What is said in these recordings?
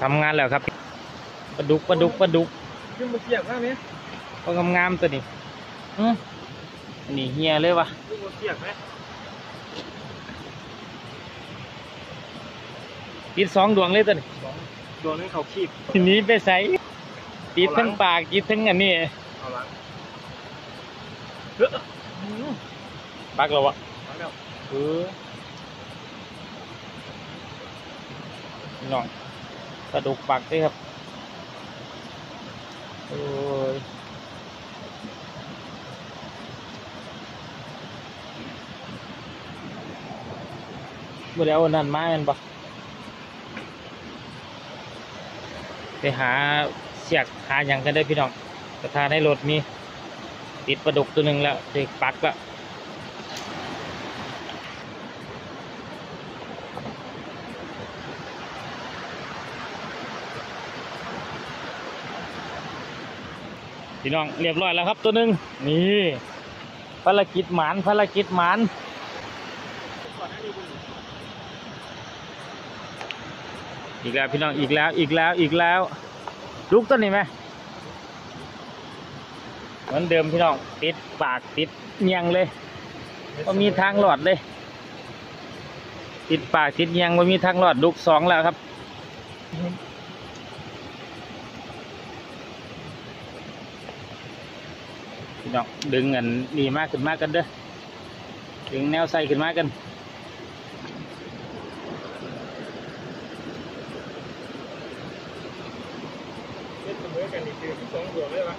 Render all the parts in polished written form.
ทำงานแล้วครับปลาดุกขึ้นมาเกี่ยงแล้วเนี่ยก็งามตัวนี้อันนี้เฮียเลยวะขึ้นมาเกี่ยงไหมติด2 ดวงเลยตัวนี้ดวงนึงเขาคีบทีนี้ไปใส่ติดทั้งปากติดทั้งอันนี้เอาละปักแล้ววะแล้วน้องปลาดุกปักด้วยครับโอ้ยบ่ได้เอานั่นมาแม่นบ่ไปหาเสียกหาอย่างกันได้พี่น้องกระทาในรถมีติดปลาดุกตัวหนึ่งแล้วติดปักแล้วพี่น้องเรียบร้อยแล้วครับตัวหนึ่งนี่ภารกิจหมานอีกแล้วพี่น้องอีกแล้วลุกต้นนี้ไหมเหมือนเดิมพี่น้องติดปากติดเงียงเลยก็มีทางหลอดเลยติดปากติดเงียงก็มีทางหลอดลุก2แล้วครับพี่น้องดึงเงินดีมากขึ้นมากกันเด้อดึงแนวใส่ขึ้นมากันกันนี่คือ2 ดวงเลยวะ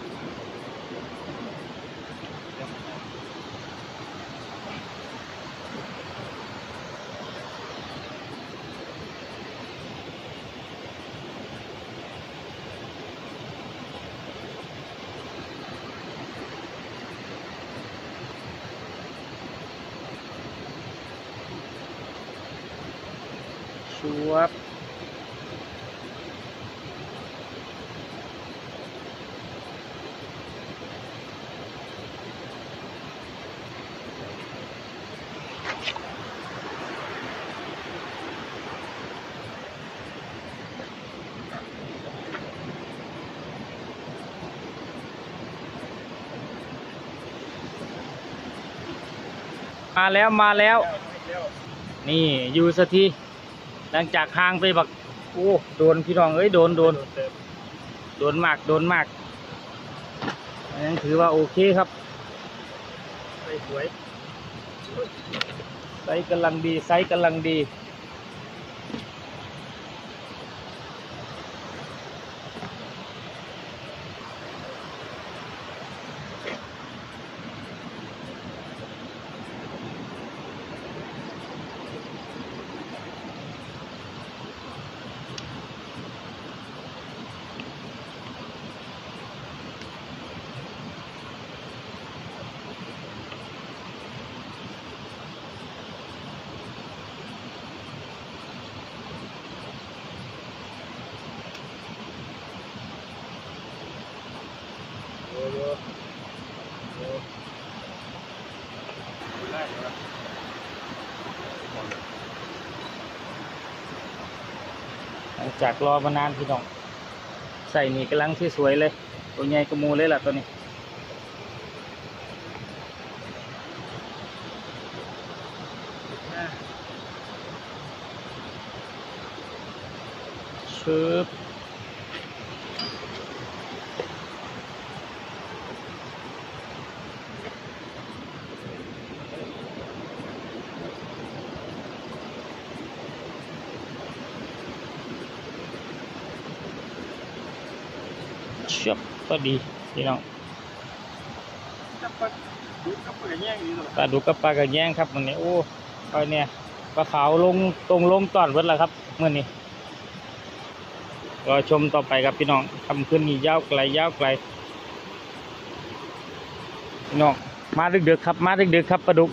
ชัวบมาแล้วนี่อยู่สักทีหลังจากห่างไปบักโอ้โดนพี่น้องเอ้ยโดนมากยังถือว่าโอเคครับใส่สวยไซส์กำลังดีหลังจากรอมานานพี่น้องใส่นี่กำลังที่สวยเลยตัวใหญ่กระมูเลยล่ะตัวนี้ชืบเชือบก็ดีพี่น้องปลาดุกกับปลาแย่งนี่หรอ ปลาดุกกับปลากระแยงครับมันนี้โอ้ปลาเนี่ยปลาขาวลงตอนเวิร์ดแล้วครับเมื่อนี้รอชมต่อไปครับพี่น้องทำขึ้นนี่ยาวไกลพี่น้องมาดึกๆครับปลาดุก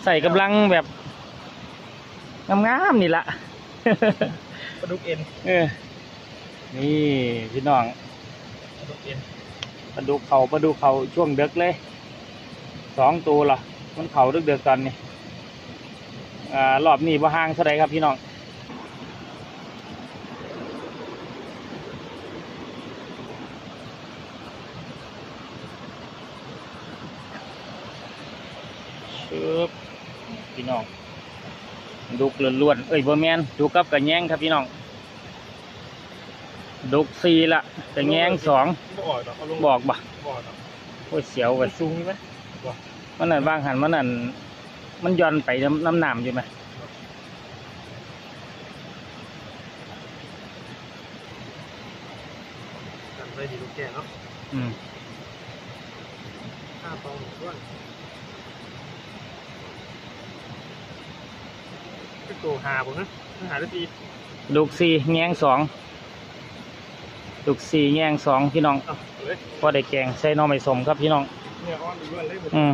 ใส่กำลังแบบงามๆนี่ละ ปลาดุกเอ็นนี่พี่น้องปลาดุกเอ็นปลาดุกเขาช่วงเดึกเลย2 ตัวล่ะมันเขาเดึกๆกันนี่รอบนี้บ่ห่างเท่าไรครับพี่น้อง ปึ๊บพี่น้องดุกล้วนๆเอ้ยบ่แม่นดุกกับกระแยงครับพี่น้องดุก4ละกระแยง2 บ่ออกเนาะเอาลง บอกบ่ บ่ออกเนาะ โอ้ยเสียว มั เว้ย นสูงไหมบ่ มันนั่นบางหันมันนั่นมันย่อนไปน้ำน้ำอยู่ไหม กันได้ดีลูกแก่เนาะ อืม 5 ปองด้วยก็โตหาบ่นะหาได้ดี ดุก4แยง2ดุก4แยง2พี่น้อง อ่ะเลย พอได้แกงใส่หน่อไม้ส้มครับพี่น้อง เนี่ยอ้อนดูเลยบ่ อืม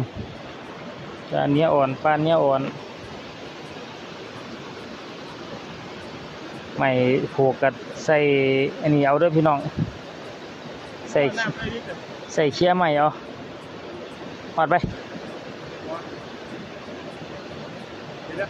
ปลาเนี้ยอ่อนปลาเนี้ยอ่อนไม่ผูกกับใส่อันนี้เอาเด้วยพี่น้อง ใส่ น้ำได้นิดเดียว ใส่เคี้ยใหม่เอาปอดไป เดี๋ยว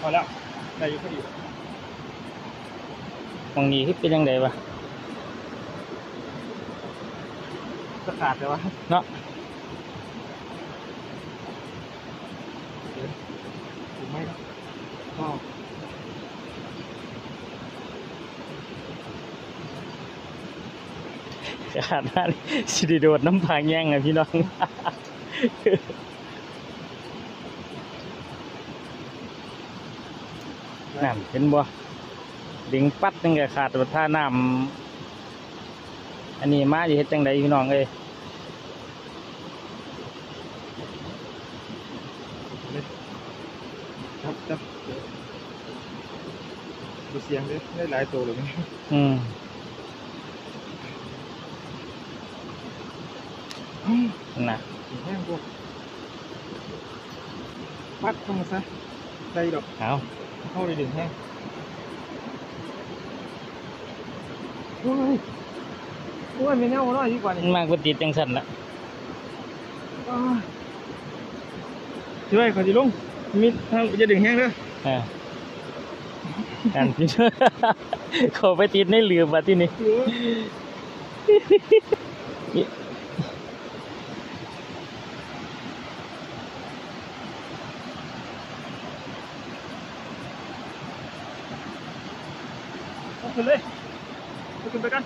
พอแล้วได้อยู่พอดี มองนี้คือเป็นยังไงวะ จะขาดเลยวะ เนาะ ถูกไหมครับอ๋อ ขาดมากสิไดิโดดน้ำผางแย่งอะพี่น้อง น้ำเห็นบ่ดิ่งปัดนึงก็ขาดแต่ว่าถ้าน้ำอันนี้มาจะเฮ็ดจังไดพี่น้องเอ้ย ครับดูเสียงดิได้หลายตัวเลยนี่ อืม น่ะ แห้งพวกปัดเข้ามาซะได้ดอก เอา เข้าไปดึงแห้งโอ้ยโอ้ยไม่แน่วน้อยดีกว่า มั นี่ นมากกว่าติดจังสั่นละ ช่วยขอจีลุงมีทางจะดึงแห้งเด้อ อ่าอันพี่เขาไปติดในเรือมาที่นี่ เอาขึ้นเลยเอาขึ้นไปกัน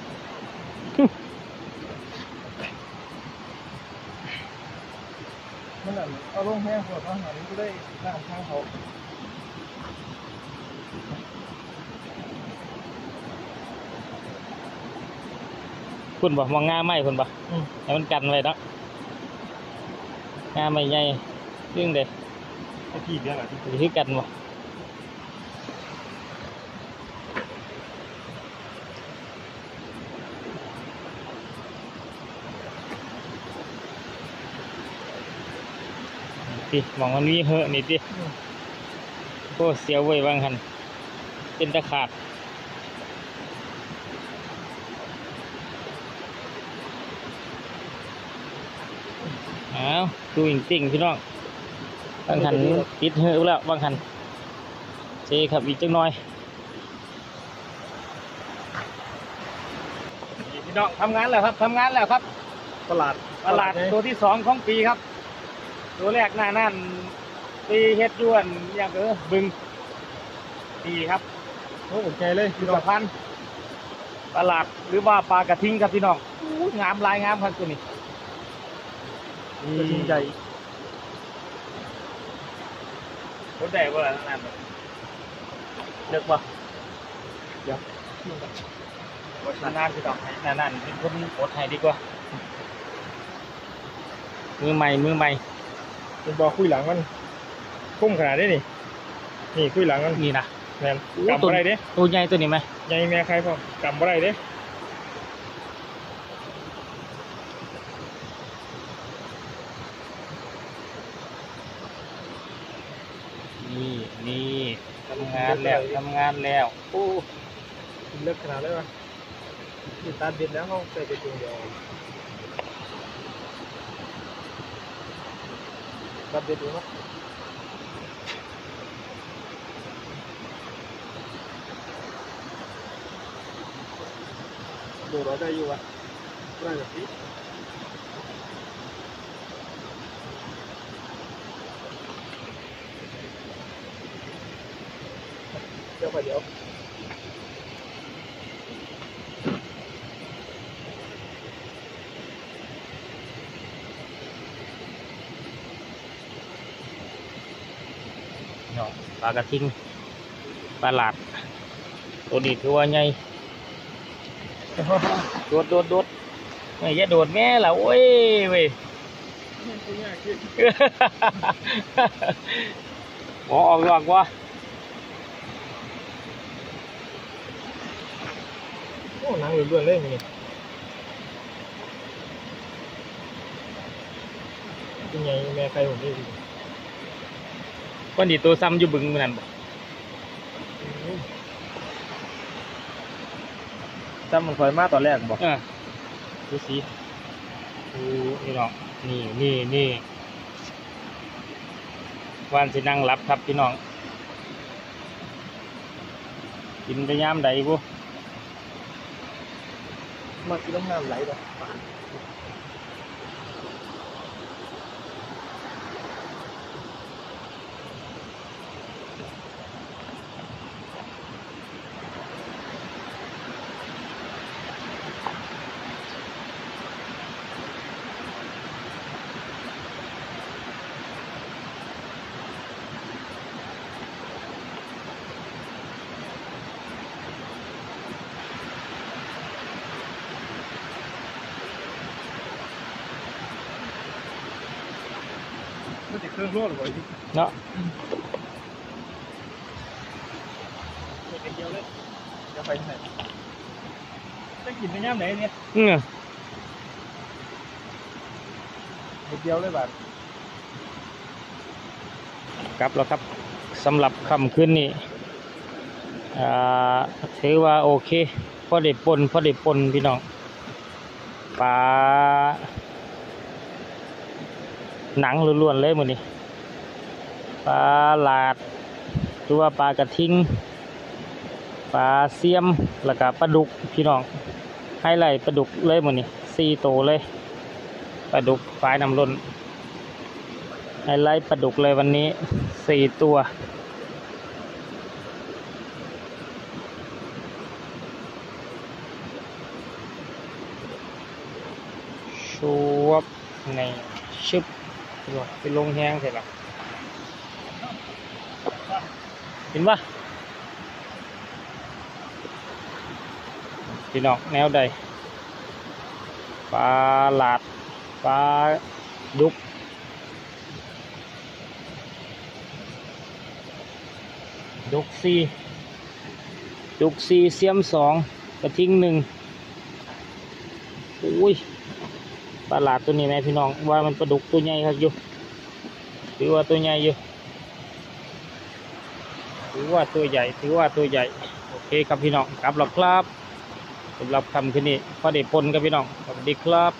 มันนั่นเอาลงแห้งพอเขาหานี้ก็ได้น้ำข้างเขา คุณบอกมองง่าไหมคุณบอกให้มันกันไว้เนาะง่าไม่ใหญ่เรื่องเด็ด ไอ้ที่เดียวแหละที่ หรือกันบ่ติมองมันมีเหอะนี่ติโอ้เสียวเว้ยบางหันเป็นตะขาดอ้าวดูอิงติ่งพี่น้องบางหันติดเหอะแล้วบางหันเจครับอีกจังน้อยพี่น้องทำงานแล้วครับทำงานแล้วครับ ตลาด ตลาดตัวที่2ของปีครับ ตัวแรกหน้านั่นปีเฮ็ดยวนอย่างบึงดีครับ โอ้โหใจเลย พิพิธภัณฑ์ตลาดหรือว่าปลากระทิงครับพี่น้องอู้งามลายงามครับตัวนี้ กระทิงใจ รถแดงว่าอะไรนั่นเลือกว่า เดี๋ยว นานๆพี่น้องให้นานๆเป็นคนอดให้ดีกว่ามือใหม่มือใหม่ เป็นบอคุยหลังมันคุ้มขนาดนี้นี่นี่คุยหลังมัน นี่นะ แมนกำบ่ได้เด้ ตัวใหญ่ตัวนี้ไหม ใหญ่แม่ใครพ่อกำบ่ได้เด้ นี่นี่ทำงานแล้วทำงานแล้วโอ้ เลิกขนาดเลยวะติดตาเด็ดแล้วเขาใส่ไปตัวเดียว ดับเด็ดอยู่มั้ยดูเราได้อยู่วะได้แบบนี้เดี๋ยวไปเดี๋ยวปลากระทิงปลาหลาดตัวนี้ถือว่าใหญ่โดดไม่อย่าโดดแม่ล่ะโอ้ยเว้ย หมอออกหลอกวะ โอ้หนังเรื่อยๆเลยนี่เป็นไงแม่ใครผมนี่ คนดีตัวซ้ำอยู่บึงมันนั่นบ่ จำมันคอยมาตอนแรกบอก ดูสินี่น้องนี่วานสินั่งรับครับพี่น้องกินไปยามใดบุ มากินน้ำไหลบ่ ไม่ติดเครื่องรั่วหรือเปล่า เนาะ ไม่เป็นเดียวเลยจะไปไหนจะกินในย่ามไหนเนี่ย เป็นเดียวเลยแบบ กลับแล้วครับสำหรับค่ำคืนนี้ถือว่าโอเคพอได้ปนพี่น้องปลาหนังล้วนๆเลยมื้อนี้ปลาหลาดหรือว่าปลากระทิงปลาเสียมแล้วก็ปลาดุกพี่น้องไฮไลท์ปลาดุกเลยมื้อนี้4 ตัวเลยปลาดุกฝายน้ำล้นไฮไลท์ปลาดุกเลยวันนี้4 ตัวชูวับในชึบไปลงแห้งเสร็จแล้วเห็นปะพี่น้องแนวใดปลาหลาดปลาดุกซีเสียม2กระทิง1อุ้ยปลาหลาดตัวนี้แม่พี่น้องว่ามันปลาดุกตัวใหญ่ครับอยู่ถือว่าตัวใหญ่อยู่ถือว่าตัวใหญ่โอเคครับพี่น้องกลับแล้วครับสำหรับคำคืนนี้พอได้ปนกับพี่น้องสวัสดีครับ